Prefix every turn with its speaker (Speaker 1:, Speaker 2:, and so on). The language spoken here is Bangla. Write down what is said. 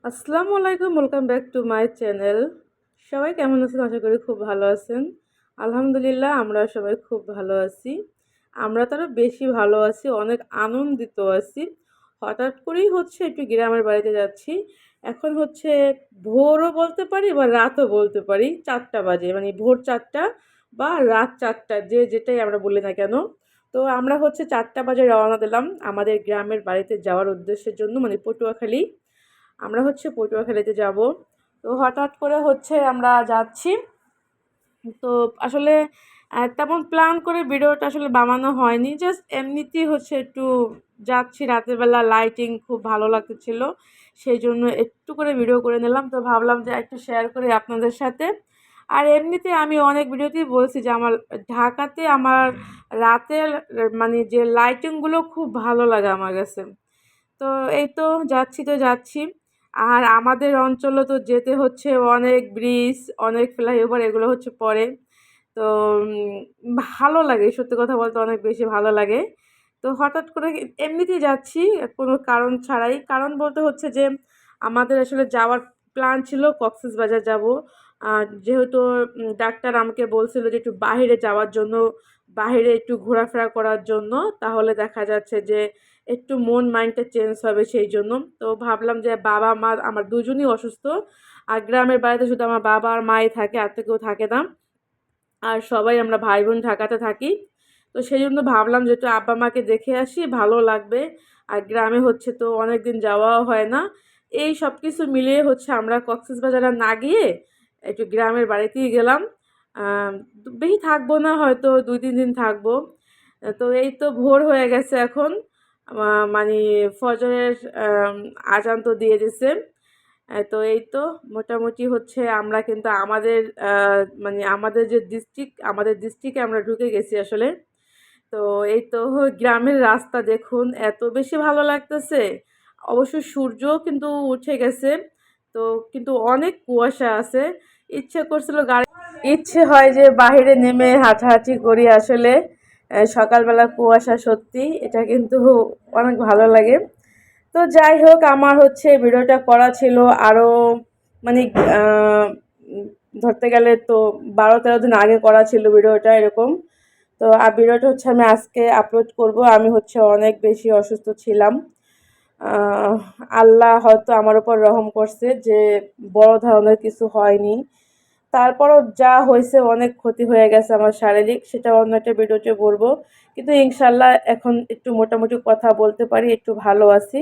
Speaker 1: আসসালামু আলাইকুম, welcome back to my channel. সবাই কেমন আছেন? আশা করি খুব ভালো আছেন। আলহামদুলিল্লাহ, আমরা সবাই খুব ভালো আছি। আমরা তো আরও বেশি ভালো আছি, অনেক আনন্দিত আছি। হঠাৎ করেই হচ্ছে একটু গ্রামের বাড়িতে যাচ্ছি। এখন হচ্ছে ভোরও বলতে পারি বা রাতও বলতে পারি, 4টা বাজে, মানে ভোর 4টা বা রাত 4টা, যে যেটাই আমরা বলি না কেন। তো আমরা হচ্ছে 4টা বাজে রওনা দিলাম আমাদের গ্রামের বাড়িতে যাওয়ার উদ্দেশ্যের জন্য, মানে পটুয়াখালী। আমরা হচ্ছে পটুয়াখালীতে যাব। তো হঠাৎ করে হচ্ছে আমরা যাচ্ছি। তো আসলে তেমন প্ল্যান করে ভিডিওটা আসলে বানানো হয়নি। জাস্ট এমনিতেই হচ্ছে একটু যাচ্ছি, রাতের বেলা লাইটিং খুব ভালো লাগতেছিল। সেই জন্য একটু করে ভিডিও করে নিলাম। তো ভাবলাম যে একটু শেয়ার করি আপনাদের সাথে। আর এমনিতে আমি অনেক ভিডিওতেই বলছি যে আমার ঢাকাতে আমার রাতের মানে যে লাইটিংগুলো খুব ভালো লাগে আমার কাছে। তো এই তো যাচ্ছি তো যাচ্ছি। আর আমাদের অঞ্চলে তো যেতে হচ্ছে অনেক ব্রিজ, অনেক ফ্লাইওভার, এগুলো হচ্ছে পরে। তো ভালো লাগে, সত্যি কথা বলতে অনেক বেশি ভালো লাগে। তো হঠাৎ করে এমনিতেই যাচ্ছি, কোনো কারণ ছাড়াই। কারণ বলতে হচ্ছে যে আমাদের আসলে যাওয়ার প্ল্যান ছিল কক্সবাজার যাব। যেহেতু ডাক্তার আমাকে বলছিল যে একটু বাহিরে যাওয়ার জন্য, বাহিরে একটু ঘোরাফেরা করার জন্য। তাহলে দেখা যাচ্ছে যে একটু মন মাইন্ডটা চেঞ্জ হবে সেই জন্য। তো ভাবলাম যে বাবা মা আমার দুজনই অসুস্থ। আর গ্রামের বাড়িতে শুধু আমার বাবা আর মাই থাকে, আর তো কেউ থাকে না। আর সবাই আমরা ভাই বোন ঢাকাতে থাকি। তো সেই জন্য ভাবলাম যে একটু আব্বা মাকে দেখে আসি, ভালো লাগবে। আর গ্রামে হচ্ছে তো অনেক দিন যাওয়াও হয় না। এই সব কিছু মিলিয়ে হচ্ছে আমরা কক্সবাজারে না গিয়ে একটু গ্রামের বাড়িতেই গেলাম। বেশি থাকবো না, হয়তো 2-3 দিন থাকবো। তো এই তো ভোর হয়ে গেছে এখন। মানে ফজরের আজান তো দিয়ে দিছে। তো এই তো মোটামুটি হচ্ছে আমরা কিন্তু আমাদের মানে আমাদের যে ডিস্ট্রিক্ট, আমাদের ডিস্ট্রিক্টে আমরা ঢুকে গেছি আসলে। তো এই তো গ্রামের রাস্তা দেখুন, এত বেশি ভালো লাগতেছে। অবশ্য সূর্যও কিন্তু উঠে গেছে। তো কিন্তু অনেক কুয়াশা আছে। ইচ্ছে করছিল গাড়ি, ইচ্ছে হয় যে বাহিরে নেমে হাঁটাহাঁটি করি আসলে। সকালবেলা কুয়াশা, সত্যি এটা কিন্তু অনেক ভালো লাগে। তো যাই হোক, আমার হচ্ছে ভিডিওটা করা ছিল আরও, মানে আহ, উম, ধরতে গেলে তো 12-13 দিন আগে করা ছিল ভিডিওটা এরকম। তো ভিডিওটা হচ্ছে আমি আজকে আপলোড করব। আমি হচ্ছে অনেক বেশি অসুস্থ ছিলাম। আহ, আল্লাহ হয়তো আমার উপর রহম করছে যে বড় ধরনের কিছু হয়নি। তারপরও যা হয়েছে, অনেক ক্ষতি হয়ে গেছে আমার শারীরিক, সেটা অন্য একটা ভিডিওতে বলবো। কিন্তু ইনশাল্লাহ এখন একটু মোটামুটি কথা বলতে পারি, একটু ভালো আছি।